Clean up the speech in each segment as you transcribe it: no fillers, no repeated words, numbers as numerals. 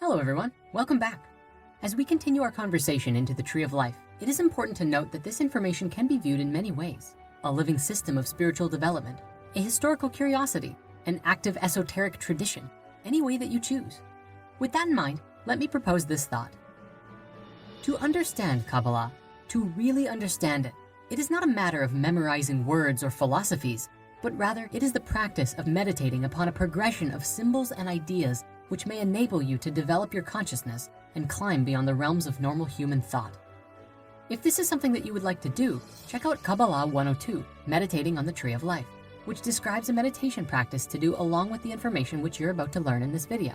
Hello everyone, welcome back. As we continue our conversation into the Tree of Life, it is important to note that this information can be viewed in many ways. A living system of spiritual development, a historical curiosity, an active esoteric tradition, any way that you choose. With that in mind, let me propose this thought. To understand Kabbalah, to really understand it, it is not a matter of memorizing words or philosophies, but rather it is the practice of meditating upon a progression of symbols and ideas which may enable you to develop your consciousness and climb beyond the realms of normal human thought. If this is something that you would like to do, check out Kabbalah 102, Meditating on the Tree of Life, which describes a meditation practice to do along with the information which you're about to learn in this video.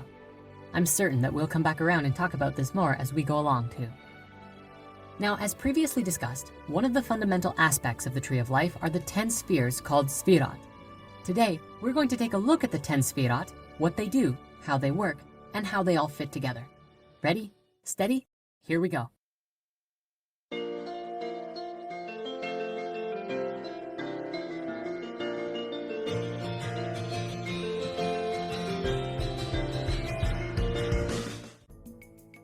I'm certain that we'll come back around and talk about this more as we go along too. Now, as previously discussed, one of the fundamental aspects of the Tree of Life are the 10 spheres called Sfirat. Today, we're going to take a look at the 10 Sfirat, what they do, how they work, and how they all fit together. Ready, steady, here we go.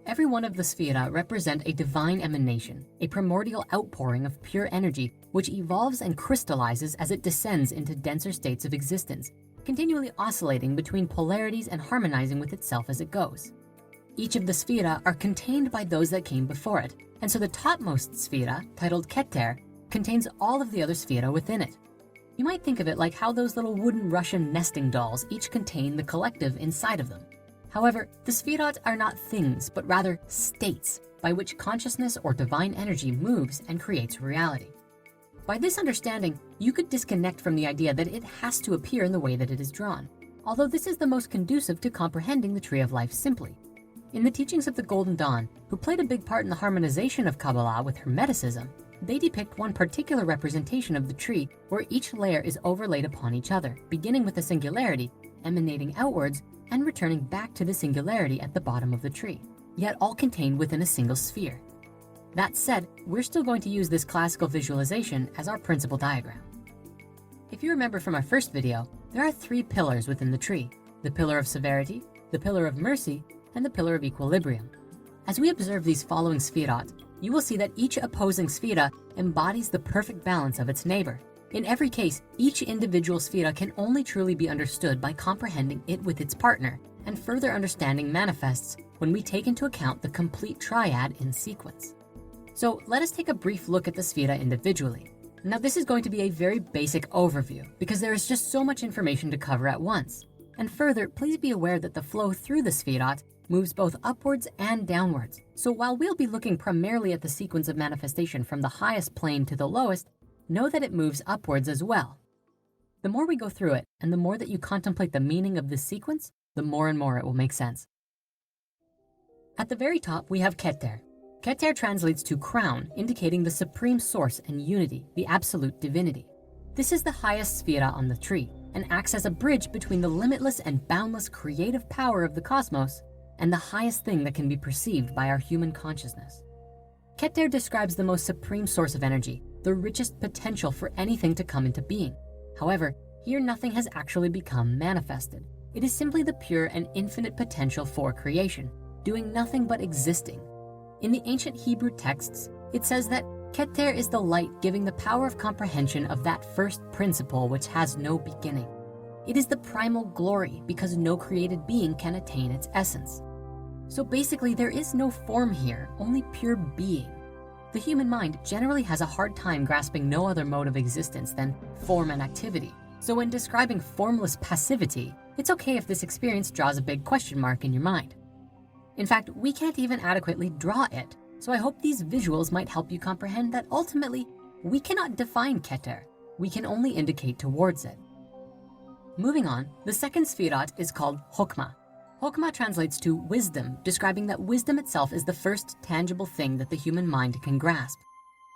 Every one of the Sphira represent a divine emanation, a primordial outpouring of pure energy, which evolves and crystallizes as it descends into denser states of existence, continually oscillating between polarities and harmonizing with itself as it goes. Each of the Sphira are contained by those that came before it, and so the topmost Sphira, titled Keter, contains all of the other Sphira within it. You might think of it like how those little wooden Russian nesting dolls each contain the collective inside of them. However, the Sfirat are not things, but rather states by which consciousness or divine energy moves and creates reality. By this understanding, you could disconnect from the idea that it has to appear in the way that it is drawn, although this is the most conducive to comprehending the Tree of Life simply. In the teachings of the Golden Dawn, who played a big part in the harmonization of Kabbalah with Hermeticism, they depict one particular representation of the tree where each layer is overlaid upon each other, beginning with the singularity, emanating outwards, and returning back to the singularity at the bottom of the tree, yet all contained within a single sphere. That said, we're still going to use this classical visualization as our principal diagram. If you remember from our first video, there are 3 pillars within the tree: the pillar of severity, the pillar of mercy, and the pillar of equilibrium. As we observe these following Sfirat, you will see that each opposing Sphira embodies the perfect balance of its neighbor. In every case, each individual Sphira can only truly be understood by comprehending it with its partner, and further understanding manifests when we take into account the complete triad in sequence. So let us take a brief look at the Sphira individually. Now this is going to be a very basic overview because there is just so much information to cover at once. And further, please be aware that the flow through the Sfirat moves both upwards and downwards. So while we'll be looking primarily at the sequence of manifestation from the highest plane to the lowest, know that it moves upwards as well. The more we go through it and the more that you contemplate the meaning of this sequence, the more and more it will make sense. At the very top, we have Keter. Keter translates to crown, indicating the supreme source and unity, the absolute divinity. This is the highest Sphira on the tree and acts as a bridge between the limitless and boundless creative power of the cosmos and the highest thing that can be perceived by our human consciousness. Keter describes the most supreme source of energy, the richest potential for anything to come into being. However, here nothing has actually become manifested. It is simply the pure and infinite potential for creation, doing nothing but existing. In the ancient Hebrew texts, it says that Keter is the light giving the power of comprehension of that first principle which has no beginning. It is the primal glory because no created being can attain its essence. So basically there is no form here, only pure being. The human mind generally has a hard time grasping no other mode of existence than form and activity. So when describing formless passivity, it's okay if this experience draws a big question mark in your mind. In fact, we can't even adequately draw it. So I hope these visuals might help you comprehend that ultimately, we cannot define Keter. We can only indicate towards it. Moving on, the second Sfirat is called Chokmah. Chokmah translates to wisdom, describing that wisdom itself is the first tangible thing that the human mind can grasp.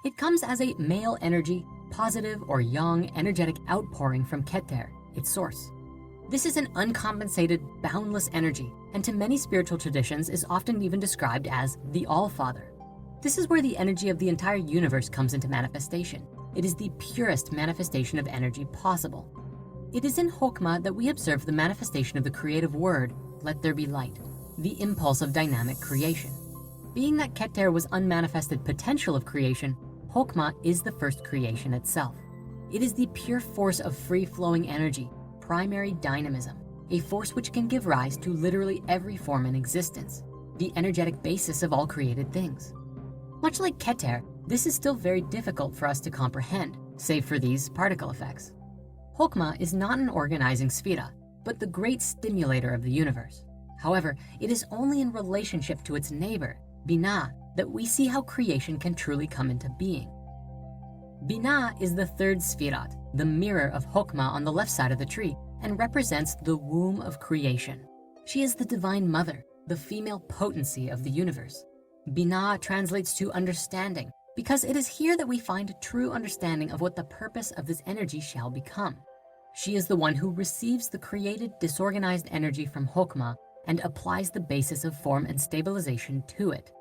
It comes as a male energy, positive or yang energetic outpouring from Keter, its source. This is an uncompensated, boundless energy, and to many spiritual traditions is often even described as the All-Father. This is where the energy of the entire universe comes into manifestation. It is the purest manifestation of energy possible. It is in Chokmah that we observe the manifestation of the creative word, let there be light. the impulse of dynamic creation. Being that Keter was unmanifested potential of creation, Chokmah is the first creation itself. It is the pure force of free-flowing energy, primary dynamism, a force which can give rise to literally every form in existence, the energetic basis of all created things. Much like Keter, this is still very difficult for us to comprehend, save for these particle effects. Chokmah is not an organizing sphera, but the great stimulator of the universe. However, it is only in relationship to its neighbor, Binah, that we see how creation can truly come into being. Binah is the third spherat, the mirror of Chokmah on the left side of the tree, and represents the womb of creation. She is the divine mother, the female potency of the universe. Binah translates to understanding, because it is here that we find true understanding of what the purpose of this energy shall become. She is the one who receives the created disorganized energy from Chokmah and applies the basis of form and stabilization to it.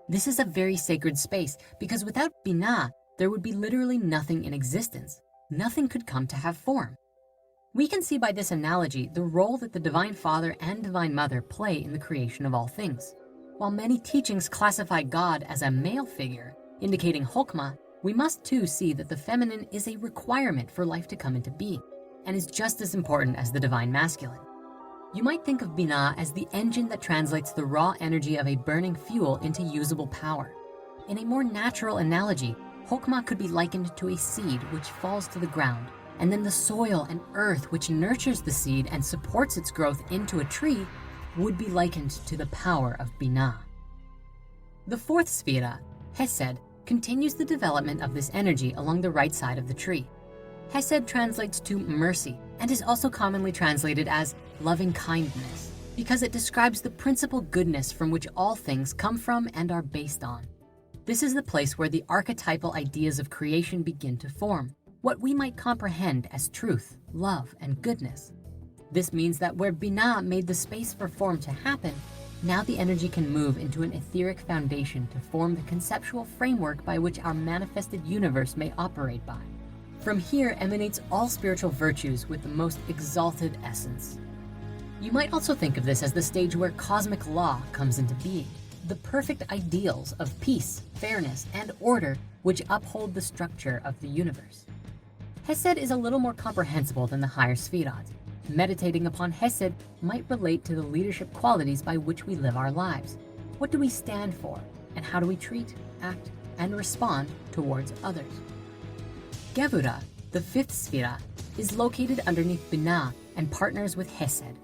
This is a very sacred space because without Binah, there would be literally nothing in existence. Nothing could come to have form. We can see by this analogy the role that the Divine Father and Divine Mother play in the creation of all things. While many teachings classify God as a male figure, indicating Chokmah, we must too see that the feminine is a requirement for life to come into being and is just as important as the divine masculine. You might think of Binah as the engine that translates the raw energy of a burning fuel into usable power. In a more natural analogy, Chokmah could be likened to a seed which falls to the ground, and then the soil and earth which nurtures the seed and supports its growth into a tree would be likened to the power of Binah. The fourth sphera, Hesed, continues the development of this energy along the right side of the tree. Hesed translates to mercy and is also commonly translated as loving kindness because it describes the principal goodness from which all things come from and are based on. This is the place where the archetypal ideas of creation begin to form, what we might comprehend as truth, love, and goodness. This means that where Binah made the space for form to happen, now the energy can move into an etheric foundation to form the conceptual framework by which our manifested universe may operate by. From here emanates all spiritual virtues with the most exalted essence. You might also think of this as the stage where cosmic law comes into being, the perfect ideals of peace, fairness, and order which uphold the structure of the universe. Hesed is a little more comprehensible than the higher Sfirat. Meditating upon Hesed might relate to the leadership qualities by which we live our lives. What do we stand for, and how do we treat, act, and respond towards others? Gevura, the fifth Sfira, is located underneath Binah and partners with Hesed.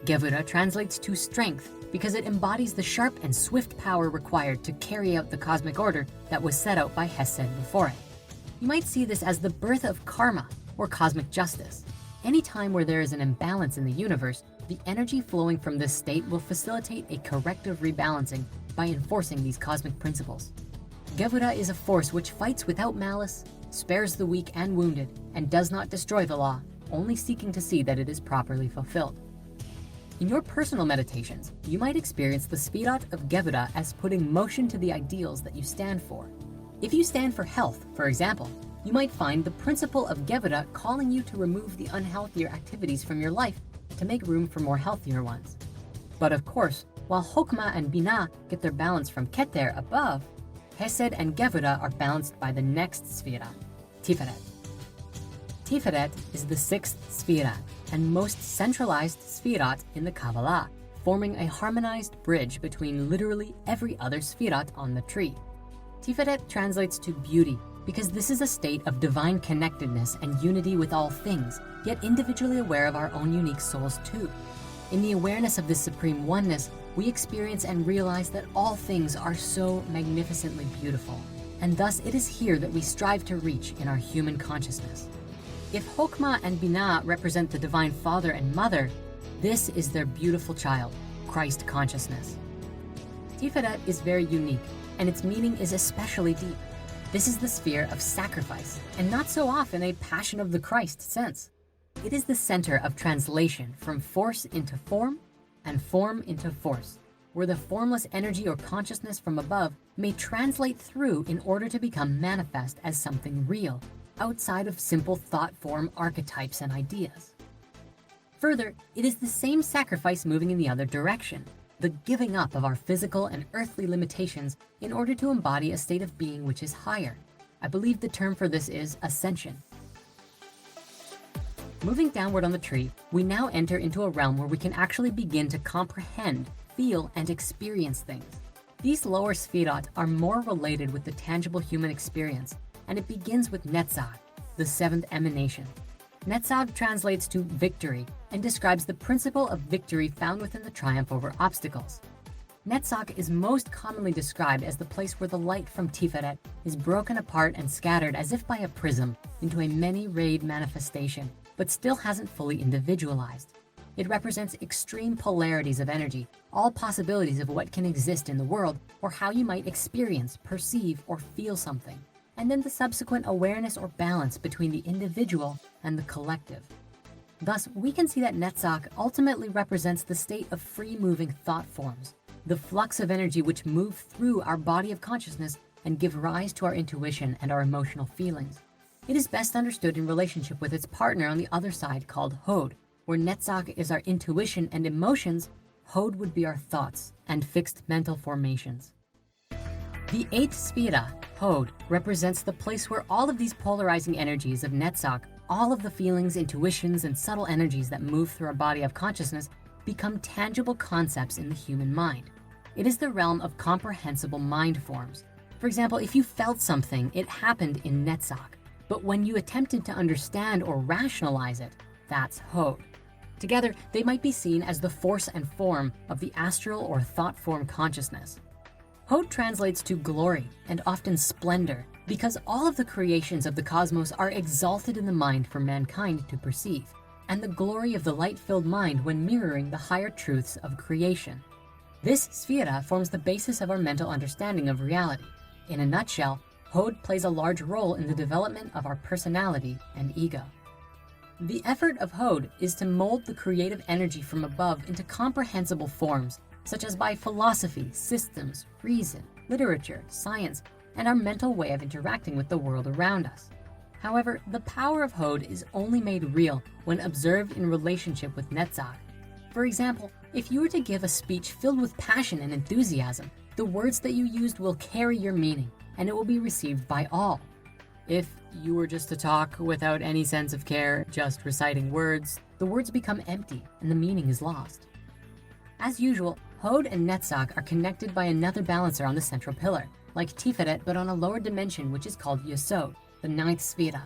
Gevura translates to strength because it embodies the sharp and swift power required to carry out the cosmic order that was set out by Hesed before it. You might see this as the birth of karma or cosmic justice. Any time where there is an imbalance in the universe, the energy flowing from this state will facilitate a corrective rebalancing by enforcing these cosmic principles. Gevura is a force which fights without malice, spares the weak and wounded, and does not destroy the law, only seeking to see that it is properly fulfilled. In your personal meditations, you might experience the Sfirat of Gevura as putting motion to the ideals that you stand for. If you stand for health, for example, you might find the principle of Gevura calling you to remove the unhealthier activities from your life to make room for more healthier ones. But of course, while Chokmah and Binah get their balance from Keter above, Hesed and Gevura are balanced by the next Sfira, Tiferet. Tiferet is the sixth Sfira and most centralized Sfirat in the Kabbalah, forming a harmonized bridge between literally every other Sfirat on the tree. Tiferet translates to beauty because this is a state of divine connectedness and unity with all things, yet individually aware of our own unique souls too. In the awareness of this supreme oneness, we experience and realize that all things are so magnificently beautiful, and thus it is here that we strive to reach in our human consciousness. If Chokmah and Binah represent the Divine Father and Mother, this is their beautiful child, Christ consciousness. Tiferet is very unique, and its meaning is especially deep. This is the sphere of sacrifice, and not so often a passion of the Christ sense. It is the center of translation from force into form and form into force, where the formless energy or consciousness from above may translate through in order to become manifest as something real, outside of simple thought form archetypes and ideas. Further, it is the same sacrifice moving in the other direction. the giving up of our physical and earthly limitations in order to embody a state of being which is higher. I believe the term for this is ascension. Moving downward on the tree, we now enter into a realm where we can actually begin to comprehend, feel, and experience things. These lower Sefirot are more related with the tangible human experience, and it begins with Netzach, the seventh emanation. Netzach translates to victory and describes the principle of victory found within the triumph over obstacles. Netzach is most commonly described as the place where the light from Tiferet is broken apart and scattered as if by a prism into a many-rayed manifestation, but still hasn't fully individualized. It represents extreme polarities of energy, all possibilities of what can exist in the world, or how you might experience, perceive, or feel something, and then the subsequent awareness or balance between the individual and the collective. Thus, we can see that Netzach ultimately represents the state of free-moving thought forms, the flux of energy which move through our body of consciousness and give rise to our intuition and our emotional feelings. It is best understood in relationship with its partner on the other side called Hod, where Netzach is our intuition and emotions, Hod would be our thoughts and fixed mental formations. The eighth Sefira, Hod, represents the place where all of these polarizing energies of Netzach, all of the feelings, intuitions, and subtle energies that move through our body of consciousness become tangible concepts in the human mind. It is the realm of comprehensible mind forms. For example, if you felt something, it happened in Netzach. But when you attempted to understand or rationalize it, that's Hod. Together, they might be seen as the force and form of the astral or thought form consciousness. Hod translates to glory and often splendor because all of the creations of the cosmos are exalted in the mind for mankind to perceive, and the glory of the light-filled mind when mirroring the higher truths of creation. This Sefira forms the basis of our mental understanding of reality. In a nutshell, Hod plays a large role in the development of our personality and ego. The effort of Hod is to mold the creative energy from above into comprehensible forms, such as by philosophy, systems, reason, literature, science, and our mental way of interacting with the world around us. However, the power of Hod is only made real when observed in relationship with Netzach. For example, if you were to give a speech filled with passion and enthusiasm, the words that you used will carry your meaning, and it will be received by all. If you were just to talk without any sense of care, just reciting words, the words become empty and the meaning is lost. As usual, Hod and Netzach are connected by another balancer on the central pillar, like Tiferet but on a lower dimension which is called Yesod, the ninth Sefira.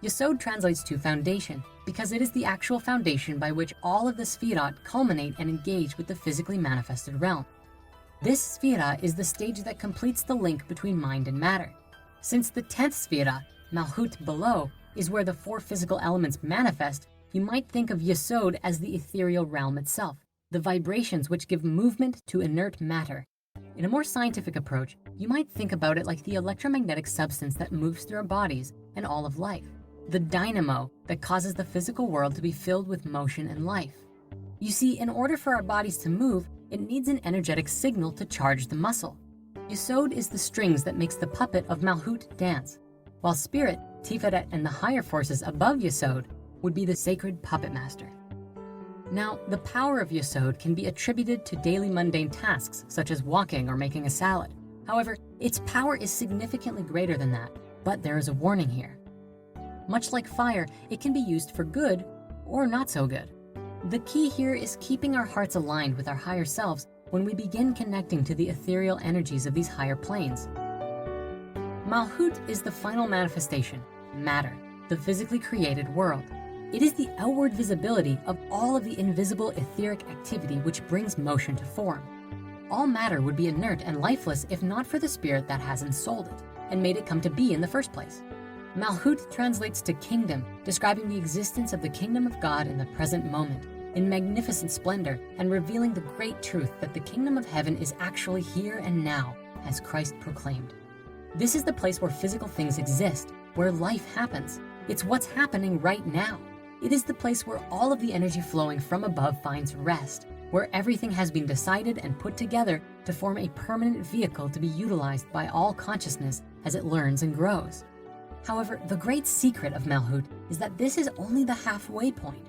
Yesod translates to foundation because it is the actual foundation by which all of the Sefirot culminate and engage with the physically manifested realm. This Sefira is the stage that completes the link between mind and matter. Since the 10th Sefira, Malchut below, is where the four physical elements manifest, you might think of Yesod as the ethereal realm itself, the vibrations which give movement to inert matter. In a more scientific approach, you might think about it like the electromagnetic substance that moves through our bodies and all of life, the dynamo that causes the physical world to be filled with motion and life. You see, in order for our bodies to move, it needs an energetic signal to charge the muscle. Yesod is the strings that makes the puppet of Malchut dance, while spirit, Tiferet, and the higher forces above Yesod would be the sacred puppet master. Now, the power of Yesod can be attributed to daily mundane tasks, such as walking or making a salad. However, its power is significantly greater than that, but there is a warning here. Much like fire, it can be used for good or not so good. The key here is keeping our hearts aligned with our higher selves when we begin connecting to the ethereal energies of these higher planes. Malchut is the final manifestation, matter, the physically created world. It is the outward visibility of all of the invisible etheric activity which brings motion to form. All matter would be inert and lifeless if not for the spirit that has ensouled it and made it come to be in the first place. Malchut translates to kingdom, describing the existence of the kingdom of God in the present moment, in magnificent splendor, and revealing the great truth that the kingdom of heaven is actually here and now, as Christ proclaimed. This is the place where physical things exist, where life happens. It's what's happening right now. It is the place where all of the energy flowing from above finds rest, where everything has been decided and put together to form a permanent vehicle to be utilized by all consciousness as it learns and grows. However, the great secret of Malchut is that this is only the halfway point.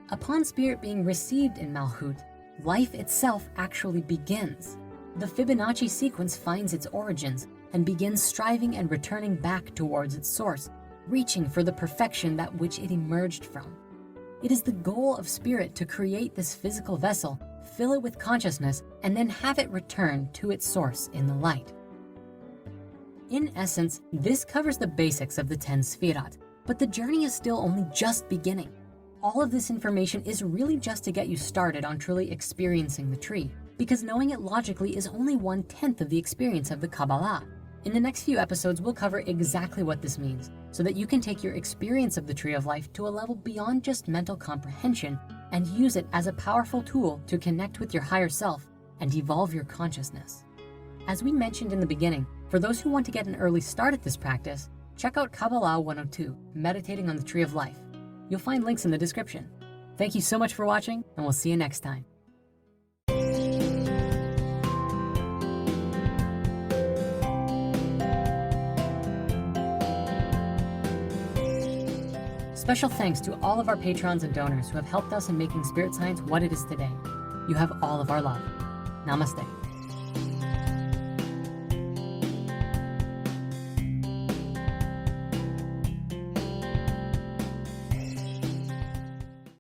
Upon spirit being received in Malchut, life itself actually begins. The Fibonacci sequence finds its origins and begins striving and returning back towards its source, reaching for the perfection that which it emerged from. It is the goal of spirit to create this physical vessel, fill it with consciousness, and then have it return to its source in the light. In essence, this covers the basics of the 10 Sefirot, but the journey is still only just beginning. All of this information is really just to get you started on truly experiencing the tree, because knowing it logically is only 1/10 of the experience of the Kabbalah. In the next few episodes, we'll cover exactly what this means, so that you can take your experience of the tree of life to a level beyond just mental comprehension and use it as a powerful tool to connect with your higher self and evolve your consciousness. As we mentioned in the beginning, for those who want to get an early start at this practice, check out Kabbalah 102, Meditating on the Tree of Life. You'll find links in the description. Thank you so much for watching, and we'll see you next time. Special thanks to all of our patrons and donors who have helped us in making spirit science what it is today. You have all of our love. Namaste.